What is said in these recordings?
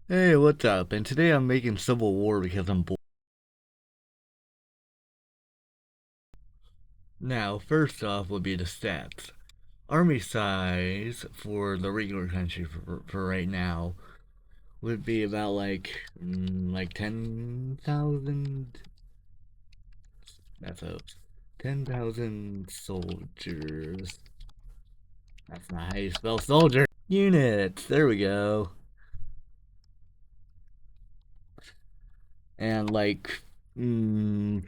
Hey, what's up? And today I'm making Civil War because I'm bored. Now, first off would be the stats. Army size for the regular country for right now would be about like 10,000. That's a 10,000 soldiers. That's not how you spell soldier. Units. There we go. And mm,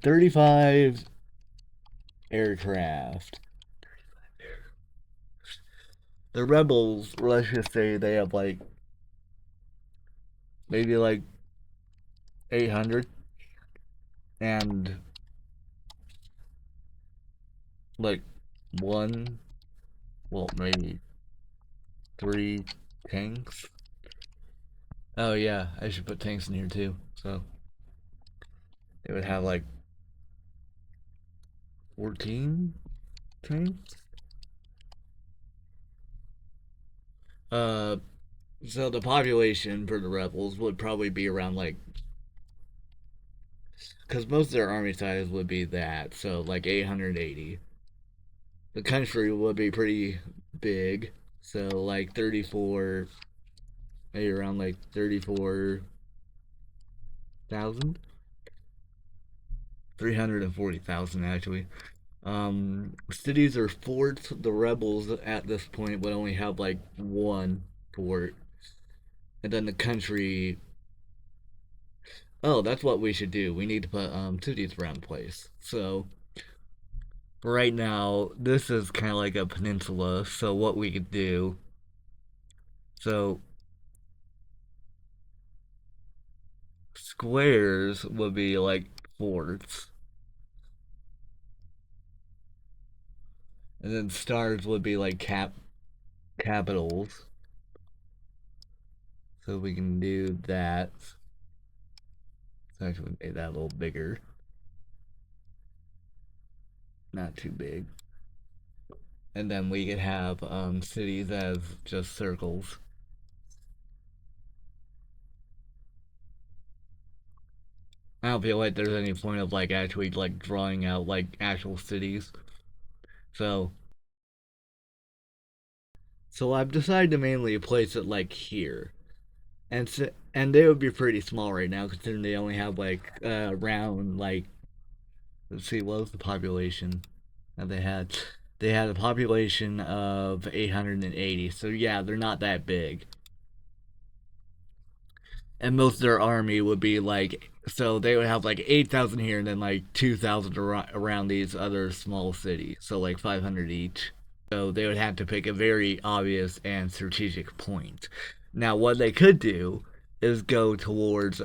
35 aircraft. The rebels, let's just say they have maybe like 800 and like one, well, maybe three tanks. Oh, yeah, I should put tanks in here too. So they would have like 14 tanks. Uh, so the population for the rebels would probably be around because most of their army size would be that, so like 880. The country would be pretty big, so like 34, maybe around like 34,000, 340,000 actually. Cities or forts. The rebels at this point would only have like one fort, and then the country. Oh, that's what we should do. We need to put cities around the place. So right now, this is kind of like a peninsula. So what we could do. So squares would be like forts, and then stars would be like capitals. So we can do that. So actually make that a little bigger, not too big. And then we could have cities as just circles. I don't feel like there's any point of like actually like drawing out like actual cities. So so I've decided to mainly place it like here. And they would be pretty small right now considering they only have like around like, let's see, what was the population that they had? They had a population of 880. So yeah, they're not that big. And most of their army would be like, so they would have like 8,000 here and then like 2,000 around these other small cities, so like 500 each. So they would have to pick a very obvious and strategic point. Now what they could do is go towards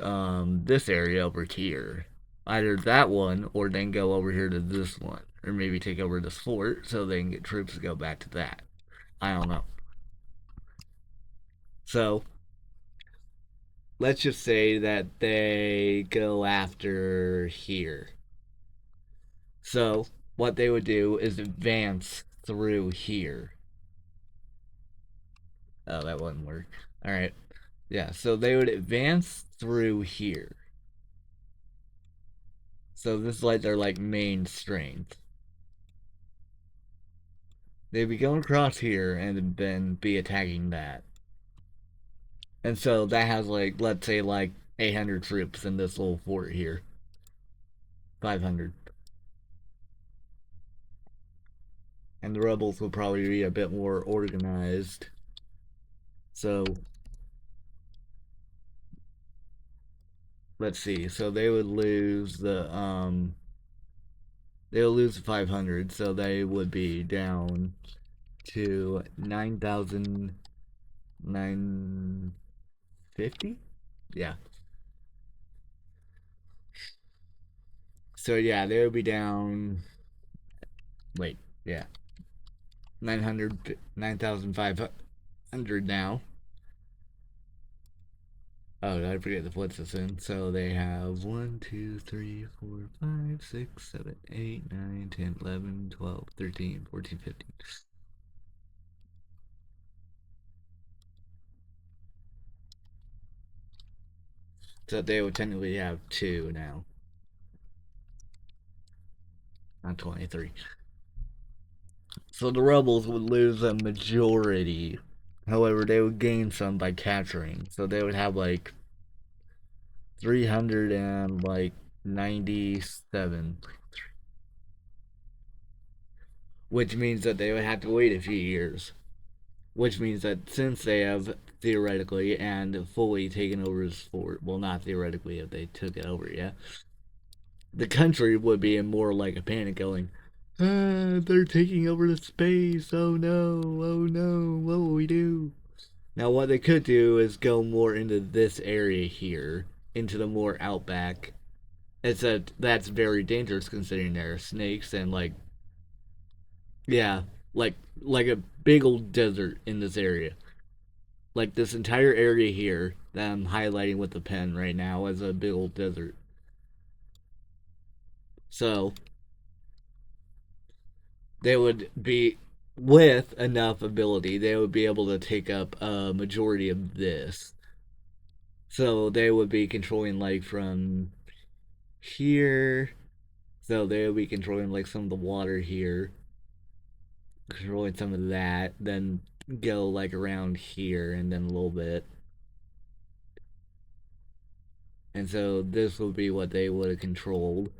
this area over here, either that one or then go over here to this one, or maybe take over this fort so they can get troops to go back to that. I don't know. So let's just say that they go after here. So what they would do is advance through here. Oh, that wouldn't work. All right. Yeah, so they would advance through here. So this is like their like main strength. They'd be going across here and then be attacking that. And so that has like, let's say like 800 troops in this little fort here. 500. And the rebels will probably be a bit more organized. So let's see. So they would lose 500, so they would be down to 9,950. Yeah. So yeah, they would be down. Wait, yeah, 900, 9,500 now. Oh, did I forget the flip this in? So they have 1, 2, 3, 4, 5, 6, 7, 8, 9, 10, 11, 12, 13, 14, 15. So they would technically have two now, not 23. So the rebels would lose a majority. However, they would gain some by capturing. So they would have like 300 and like 97, which means that they would have to wait a few years. Which means that since they have theoretically and fully taken over his fort, well, not theoretically if they took it over yet, the country would be in more like a panic going, they're taking over the space. Oh no, what will we do? Now, what they could do is go more into this area here, into the more outback. Except that's very dangerous considering there are snakes and like, yeah, like a big old desert in this area. Like this entire area here that I'm highlighting with the pen right now is a big old desert. So they would be with enough ability, they would be able to take up a majority of this. So they would be controlling like from here. So they would be controlling like some of the water here, controlling some of that, then go like around here and then a little bit. And so this would be what they would have controlled.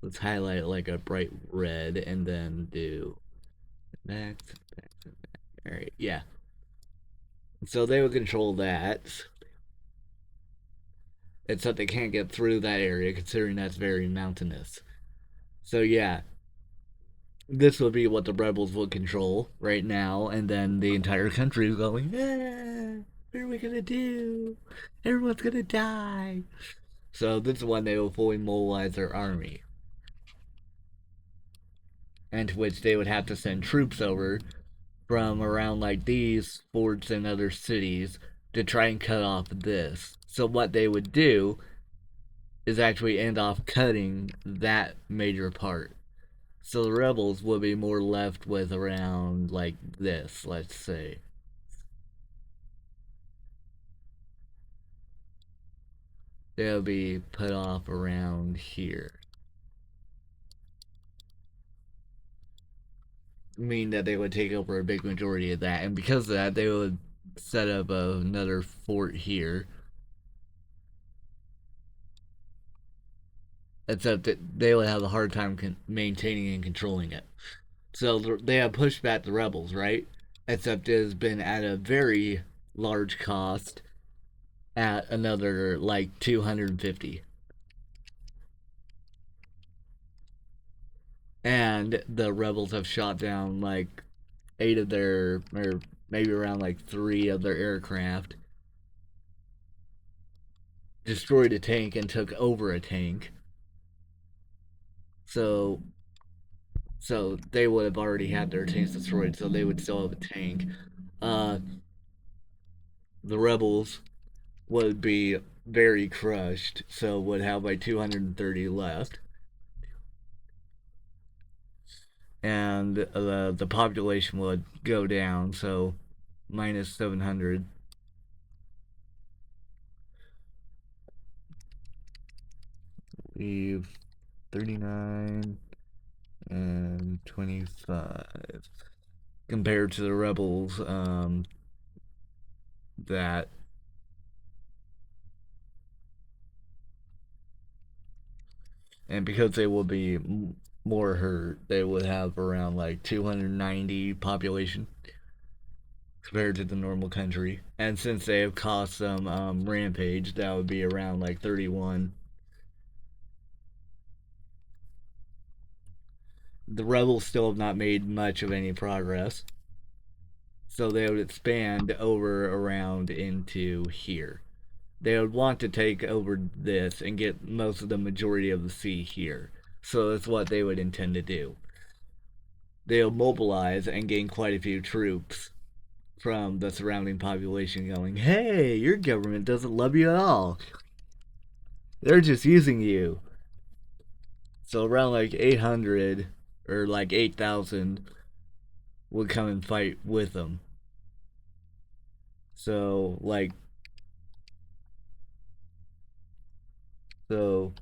Let's highlight like a bright red and then do back. Alright, yeah. So they would control that. Except they can't get through that area considering that's very mountainous. So yeah, this would be what the rebels would control right now, and then the entire country is going, what are we gonna do? Everyone's gonna die. So this is when they will fully mobilize their army. And to which they would have to send troops over from around like these forts and other cities to try and cut off this. So what they would do is actually end off cutting that major part. So the rebels would be more left with around like this, let's say. They'll be put off around here. Meaning that they would take over a big majority of that, and because of that, they would set up another fort here. Except that they would have a hard time maintaining and controlling it. So they have pushed back the rebels, right? Except it has been at a very large cost at another like 250. And the rebels have shot down like 8 of their, or maybe around like 3 of their aircraft, destroyed a tank and took over a tank. So they would have already had their tanks destroyed, so they would still have a tank. Uh, the rebels would be very crushed, so would have like 230 left. And the population would go down, so minus 700. Leave 39 and 25 compared to the rebels that and because they will be more hurt, they would have around like 290 population compared to the normal country. And since they have caused some rampage, that would be around like 31. The rebels still have not made much of any progress, so they would expand over around into here. They would want to take over this and get most of the majority of the sea here. So that's what they would intend to do. They'll mobilize and gain quite a few troops from the surrounding population going, hey, your government doesn't love you at all. They're just using you. So around like 800 or like 8,000 would come and fight with them. So like So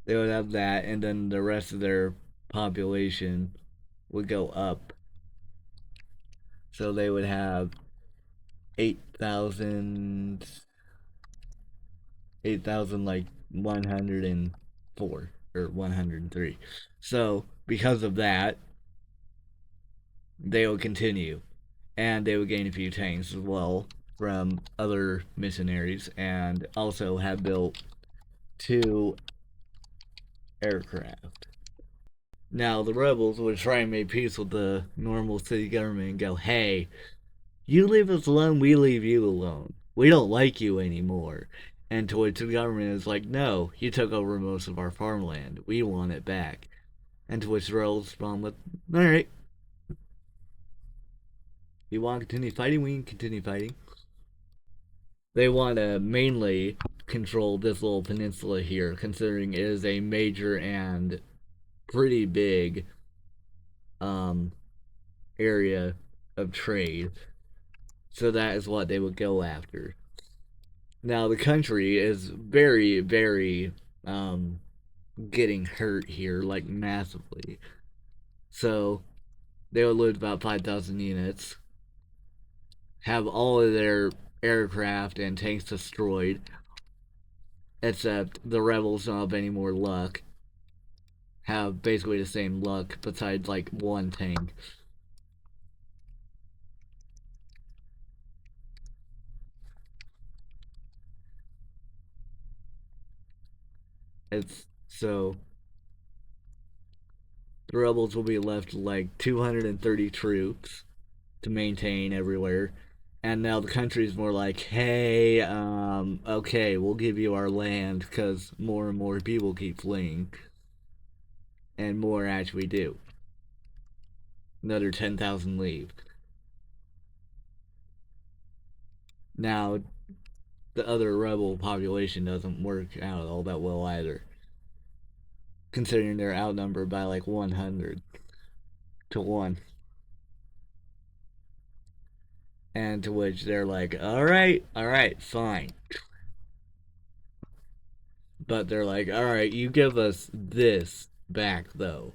they would have that, and then the rest of their population would go up. So they would have 8,000, 8,000 like 104 or 103. So because of that, they would continue, and they would gain a few tanks as well from other missionaries, and also have built 2 aircraft. Now the rebels would try and make peace with the normal city government and go, "Hey, you leave us alone, we leave you alone. We don't like you anymore." And to which the government is like, "No, you took over most of our farmland. We want it back." And to which the rebels respond with, "All right, you want to continue fighting? We can continue fighting." They want to mainly control this little peninsula here, considering it is a major and pretty big um, area of trade. So that is what they would go after. Now the country is very, very um, getting hurt here, like massively. So they would lose about 5,000 units, have all of their aircraft and tanks destroyed, except the rebels don't have any more luck. Have basically the same luck, besides like one tank. It's so the rebels will be left like 230 troops to maintain everywhere. And now the country's more like, hey, okay, we'll give you our land because more and more people keep fleeing, and more actually do. Another 10,000 leave. Now, the other rebel population doesn't work out all that well either, considering they're outnumbered by like 100 to 1. And to which they're like, all right, fine. But they're like, all right, you give us this back, though.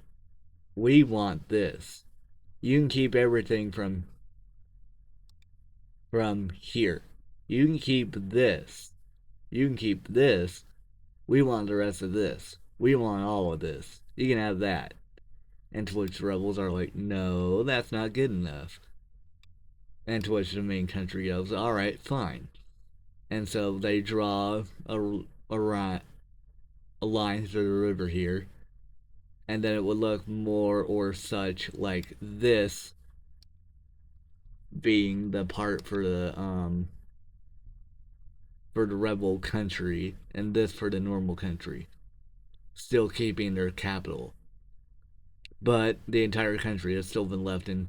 We want this. You can keep everything from here. You can keep this. You can keep this. We want the rest of this. We want all of this. You can have that. And to which the rebels are like, no, that's not good enough. And to which the main country goes, all right, fine. And so they draw a line through the river here. And then it would look more or such like this being the part for the rebel country, and this for the normal country, still keeping their capital. But the entire country has still been left in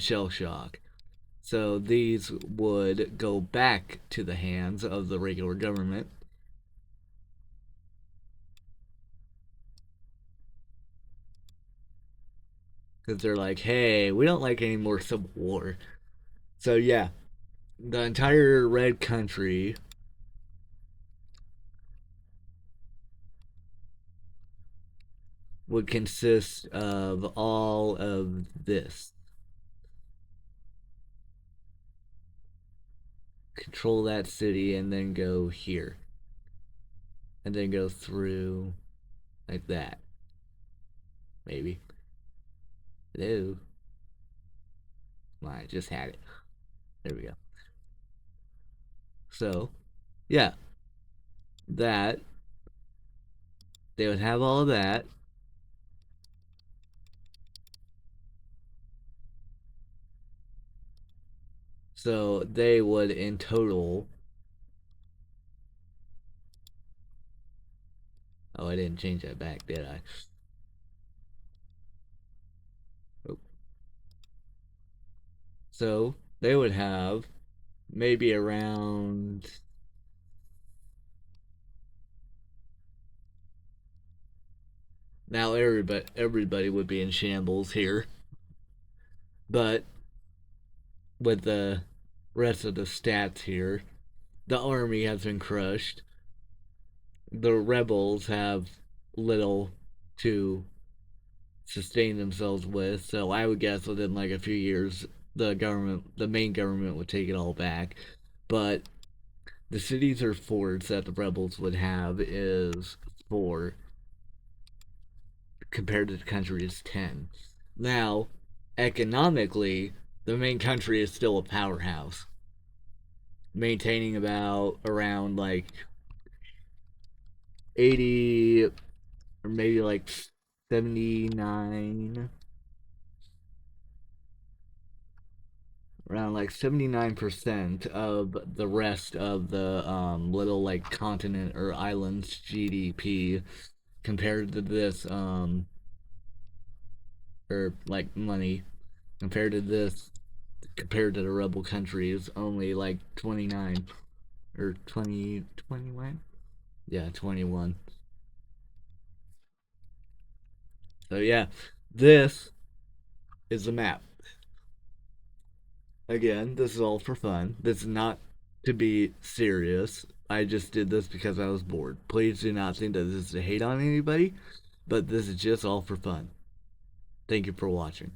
shell shock. So these would go back to the hands of the regular government. Because they're like, hey, we don't like any more civil war. So yeah, the entire red country would consist of all of this. Control that city and then go here. And then go through like that. Maybe. Hello. I just had it. There we go. So, yeah, that they would have all of that. So they would in total. Oh, I didn't change that back, did I? Oh. So they would have maybe around. Now everybody would be in shambles here, but with the rest of the stats here, the army has been crushed. the rebels have little to sustain themselves with. So I would guess within like a few years, the main government, would take it all back. But the cities or forts that the rebels would have is four, compared to the country is 10. Now, economically, the main country is still a powerhouse, maintaining about around like 80 or maybe like 79, around like 79% of the rest of the little like continent or island's GDP, compared to this or like money, compared to this, compared to the rebel countries, only like 29 or 21. Yeah, 21. So yeah, this is the map. Again, this is all for fun. This is not to be serious. I just did this because I was bored. Please do not think that this is a hate on anybody, but this is just all for fun. Thank you for watching.